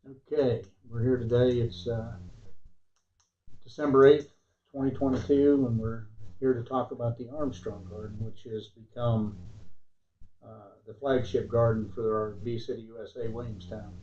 Okay, we're here today. It's December 8th, 2022, and we're here to talk about the Armstrong Garden, which has become the flagship garden for our Bee City, USA, Williamstown.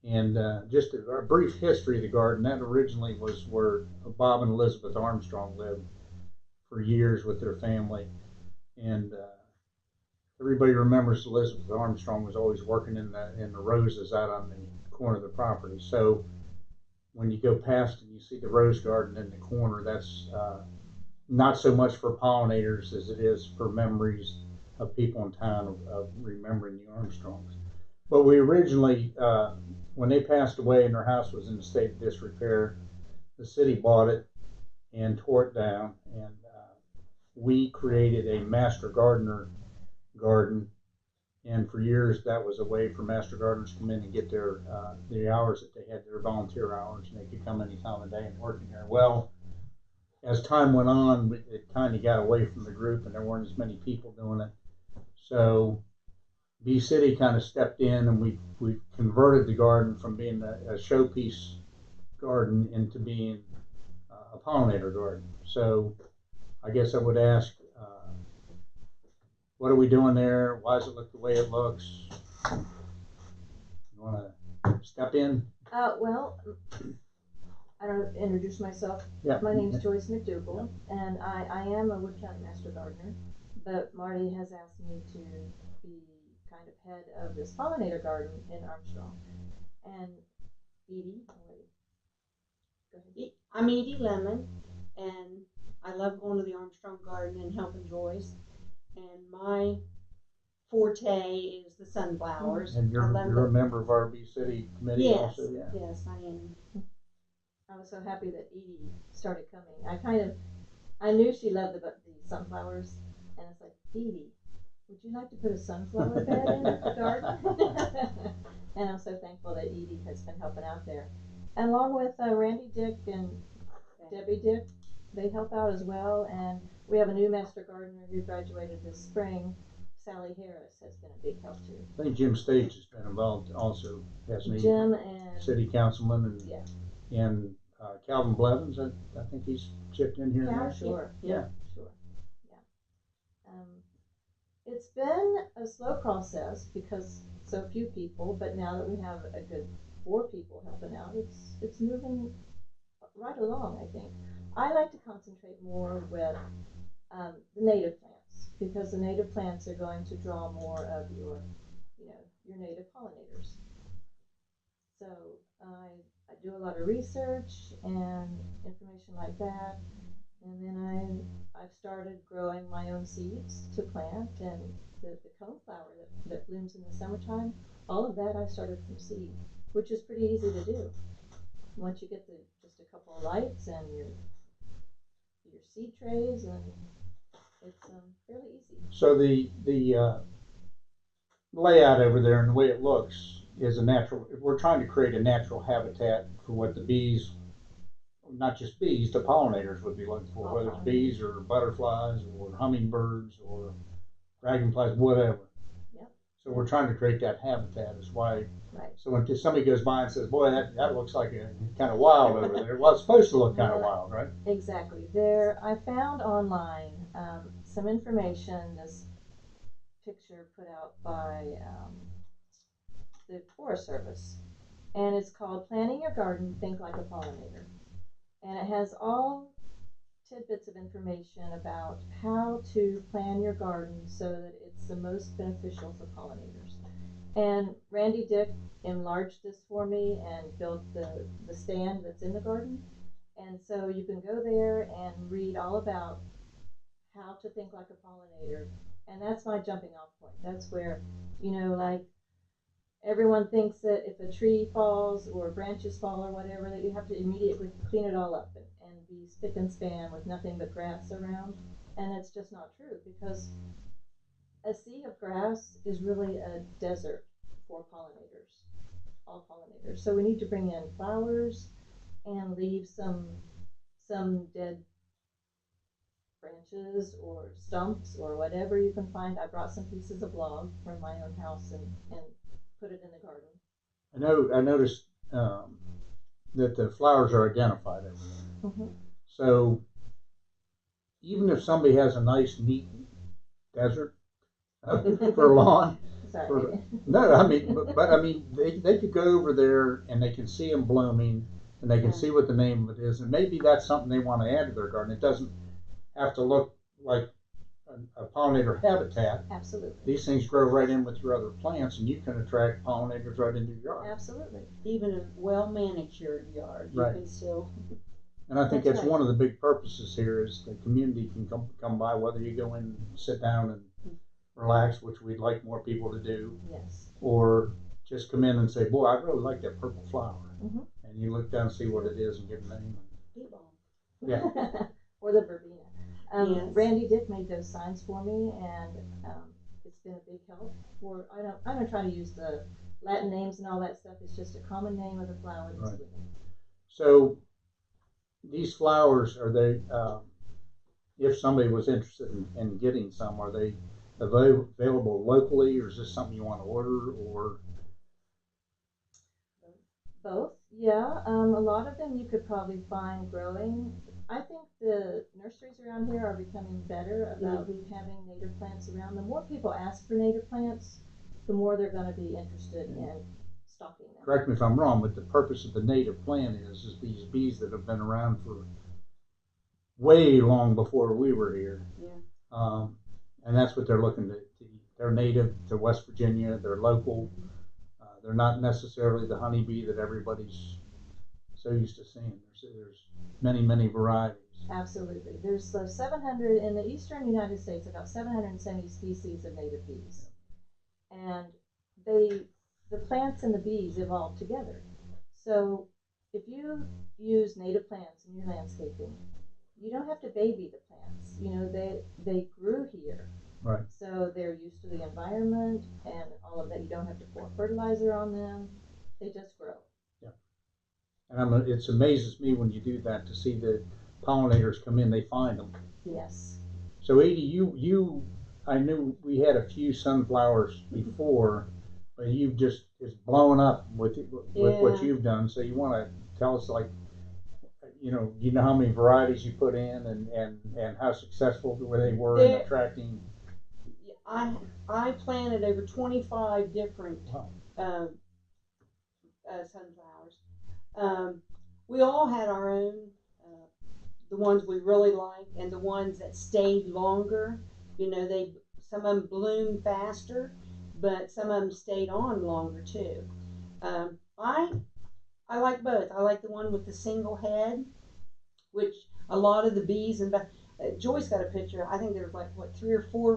And just a brief history of the garden, that originally was where Bob and Elizabeth Armstrong lived for years with their family. And everybody remembers Elizabeth Armstrong was always working in the roses out on the corner of the property. So when you go past and you see the rose garden in the corner, that's not so much for pollinators as it is for memories of people in town of remembering the Armstrongs. But we originally, when they passed away and their house was in a state of disrepair, the city bought it and tore it down, and we created a master gardener garden. And for years, that was a way for master gardeners to come in and get their the hours that they had, their volunteer hours, and they could come any time of day and work in there. Well, as time went on, it kind of got away from the group, and there weren't as many people doing it. So B City kind of stepped in, and we converted the garden from being a showpiece garden into being a pollinator garden. So I guess I would ask, what are we doing there? Why does it look the way it looks? You want to step in? Well, I don't introduce myself. Yeah. My name is Joyce McDougle, and I am a Wood County Master Gardener, but Marty has asked me to be kind of head of this pollinator garden in Armstrong. And Edie, go ahead. I'm Edie Lemon, and I love going to the Armstrong Garden and helping Joyce. And my forte is the sunflowers. And you're a member of our B City committee yes, also? Yeah. Yes, I am. I was so happy that Edie started coming. I knew she loved the sunflowers, and it's like, Edie, would you like to put a sunflower bed in the garden? And I'm so thankful that Edie has been helping out there. And along with Randy Dick and Debbie Dick, they help out as well. And we have a new master gardener who graduated this spring. Sally Harris has been a big help too. I think Jim Stage has been involved also, hasn't he? Jim and city councilman and yeah. And Calvin Blevins, I think he's chipped in here and there. Sure. Yeah. Sure. Yeah. It's been a slow process because so few people, but now that we have a good 4 people helping out, it's moving right along. I think I like to concentrate more with the native plants because the native plants are going to draw more of your native pollinators. So I do a lot of research and information like that, and then I've started growing my own seeds to plant, and the coneflower that blooms in the summertime, all of that I started from seed, which is pretty easy to do. Once you get just a couple of lights and your seed trays, and it's fairly easy. So the layout over there and the way it looks is a natural. We're trying to create a natural habitat for what the bees, not just bees, the pollinators would be looking for, whether it's bees or butterflies or hummingbirds or dragonflies, whatever. Yep. So we're trying to create that habitat. Is why. Right. So when somebody goes by and says, "Boy, that looks like a kind of wild over there," well, it's supposed to look kind of wild, right? Exactly. I found online some information. This picture put out by the Forest Service, and it's called "Planning Your Garden, Think Like a Pollinator," and it has all tidbits of information about how to plan your garden so that it's the most beneficial for pollinators. And Randy Dick enlarged this for me and built the stand that's in the garden. And so you can go there and read all about how to think like a pollinator. And that's my jumping off point. That's where, like everyone thinks that if a tree falls or branches fall or whatever, that you have to immediately clean it all up and be spick and span with nothing but grass around. And it's just not true because a sea of grass is really a desert for pollinators, all pollinators. So we need to bring in flowers and leave some dead branches or stumps or whatever you can find. I brought some pieces of log from my own house and put it in the garden. I noticed that the flowers are identified everywhere. Mhm. So even if somebody has a nice, neat desert for a lawn, for, Sorry. no, I mean, but I mean, they could go over there and they can see them blooming and they can Yeah. see what the name of it is, and maybe that's something they want to add to their garden. It doesn't have to look like a pollinator habitat. Absolutely. These things grow right in with your other plants, and you can attract pollinators right into your yard. Absolutely. Even a well manicured yard, you Right. can still. And I think That's that's right. one of the big purposes here is the community can come by, whether you go in and sit down and relax, which we'd like more people to do, Yes. or just come in and say, boy, I really like that purple flower. Mhm. And you look down and see what it is and give a name. Bee balm. Yeah. Or the verbena. Yes. Randy Dick made those signs for me, and it's been a big help. I don't try to use the Latin names and all that stuff. It's just a common name of the flower that's Right. blooming. So these flowers, are they, if somebody was interested in getting some, are they available locally, or is this something you want to order, or? Both, yeah. A lot of them you could probably find growing. I think the nurseries around here are becoming better about having native plants around. The more people ask for native plants, the more they're going to be interested in stocking them. Correct me if I'm wrong, but the purpose of the native plant is these bees that have been around for way long before we were here. Yeah. And that's what they're looking to eat. They're native to West Virginia. They're local. They're not necessarily the honeybee that everybody's so used to seeing. There's many, many varieties. Absolutely. There's 700 in the eastern United States, about 770 species of native bees. And the plants and the bees evolve together. So if you use native plants in your landscaping, you don't have to baby the plants. You know, they grew here. Right. So they're used to the environment and all of that. You don't have to pour fertilizer on them. They just grow. Yeah. And it amazes me when you do that to see the pollinators come in, they find them. Yes. So Edie, I knew we had a few sunflowers before, but you've just, it's blown up with what Yeah. you've done. So you want to tell us, like, you know how many varieties you put in, and how successful they were in attracting. I planted over 25 different Wow. Sunflowers. We all had our own, the ones we really liked and the ones that stayed longer. You know, some of them bloomed faster, but some of them stayed on longer too. Um, I I like both. I like the one with the single head, which a lot of the bees and Joyce got a picture. I think there was like what 3 or 4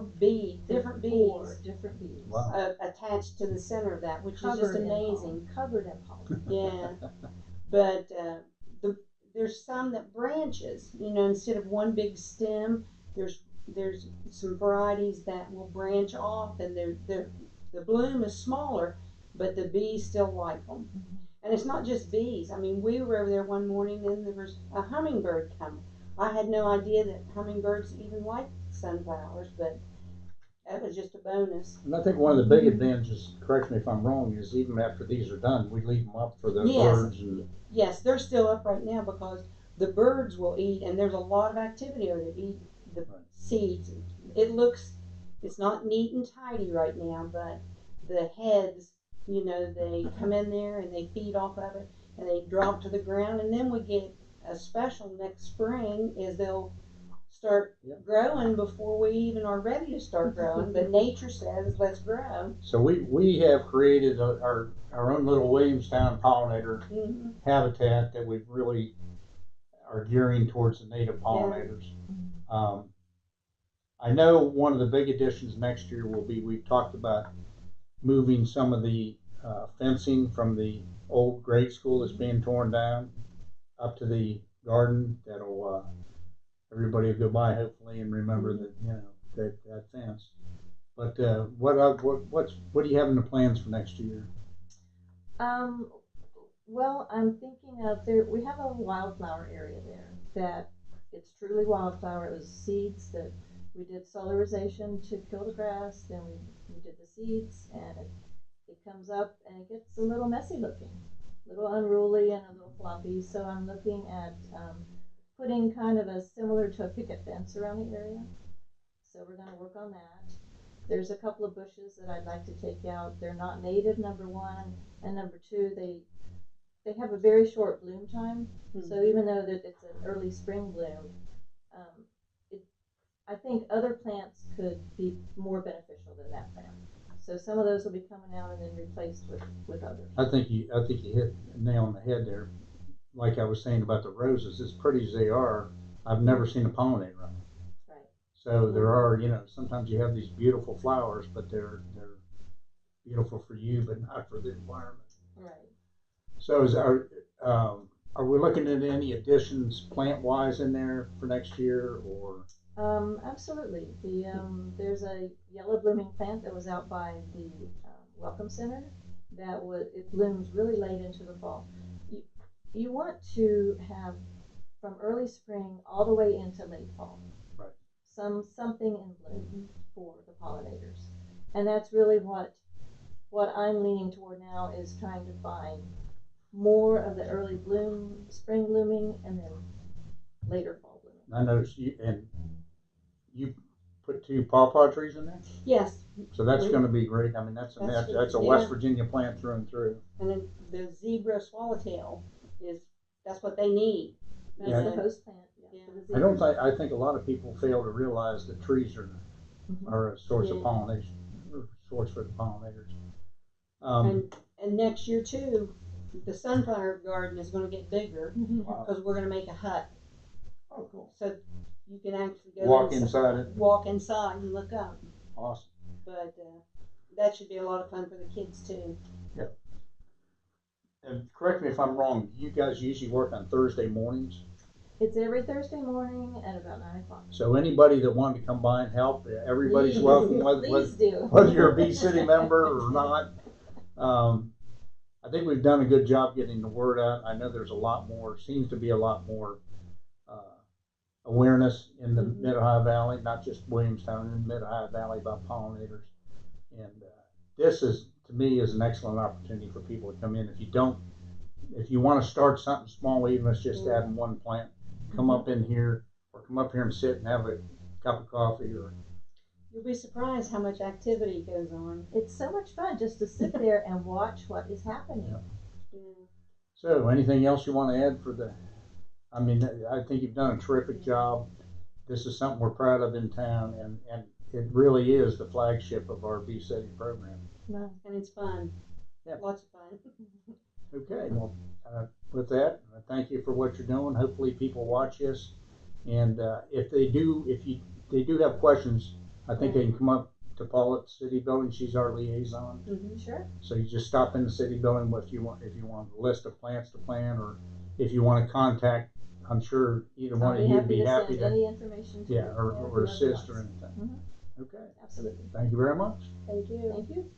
different bees Different bees. Wow. attached to the center of that, which is just Covered in amazing. Covered in pollen. Yeah, but the there's some that branches. You know, instead of one big stem, there's some varieties that will branch off, and the bloom is smaller, but the bees still like them. And it's not just bees. I mean, we were over there one morning and there was a hummingbird coming. I had no idea that hummingbirds even like sunflowers, but that was just a bonus. And I think one of the big advantages, correct me if I'm wrong, is even after these are done, we leave them up for the Yes. birds. And Yes, they're still up right now because the birds will eat, and there's a lot of activity over there to eat the seeds. It's not neat and tidy right now, but the heads, you know, they come in there and they feed off of it and they drop to the ground, and then we get a special next spring is they'll start growing before we even are ready to start growing. But nature says let's grow. So we have created our own little Williamstown pollinator habitat that we really are gearing towards the native pollinators. I know one of the big additions next year will be, we've talked about moving some of the fencing from the old grade school that's being torn down up to the garden. That'll everybody will go by hopefully and remember that, that fence. But what do you have in the plans for next year? Well, I'm thinking of there. We have a wildflower area there that it's truly wildflower. It was seeds that we did solarization to kill the grass. Then we did the seeds, and it comes up and it gets a little messy looking, a little unruly and a little floppy. So I'm looking at putting kind of a similar to a picket fence around the area. So we're going to work on that. There's a couple of bushes that I'd like to take out. They're not native, number one, and number two, they have a very short bloom time. Mm-hmm. So even though that it's an early spring bloom, I think other plants could be more beneficial than that plant. So some of those will be coming out and then replaced with others. I think you hit a nail on the head there. Like I was saying about the roses, as pretty as they are, I've never seen a pollinator on them. Right. So there are, sometimes you have these beautiful flowers, but they're beautiful for you, but not for the environment. Right. So are we looking at any additions plant-wise in there for next year, or? Absolutely. There's a yellow blooming plant that was out by the Welcome Center it blooms really late into the fall. You want to have from early spring all the way into late fall. Right. Something in bloom for the pollinators. And that's really what I'm leaning toward now, is trying to find more of the early bloom, spring blooming, and then later fall blooming. I noticed you put 2 pawpaw trees in there? Yes. So that's going to be great. I mean, that's a West Virginia plant through and through. And then the zebra swallowtail that's what they need. That's the host plant. Yeah. I think a lot of people fail to realize that trees are a source of pollination, or source for the pollinators. And next year too, the sunflower garden is going to get bigger because we're going to make a hut. Oh, cool. So you can actually go walk inside and look up. Awesome. But that should be a lot of fun for the kids too. Yeah. And correct me if I'm wrong, you guys usually work on Thursday mornings? It's every Thursday morning at about 9 o'clock. So anybody that wanted to come by and help, everybody's welcome, whether you're a Bee City member or not. I think we've done a good job getting the word out. I know there's seems to be a lot more awareness in the Mid-Ohio Valley, not just Williamstown, in the Mid-Ohio Valley, about pollinators. And this to me, is an excellent opportunity for people to come in. If you want to start something small, even if it's just adding 1 plant, come up in here, or come up here and sit and have a cup of coffee. Or you'll be surprised how much activity goes on. It's so much fun just to sit there and watch what is happening. Yeah. So anything else you want to add I think you've done a terrific job. This is something we're proud of in town, and it really is the flagship of our Bee City program. Nice. And it's fun. Yeah. Lots of fun. Okay, well, with that, thank you for what you're doing. Hopefully people watch this, and if they do have questions, I think they can come up to Paul at the City Building. She's our liaison. Sure. So you just stop in the City Building if you want a list of plants to plant, or if you want to contact. I'm sure either one of you would be happy to any information to or assist or anything. Mm-hmm. Okay. Absolutely. Thank you very much. Thank you. Thank you.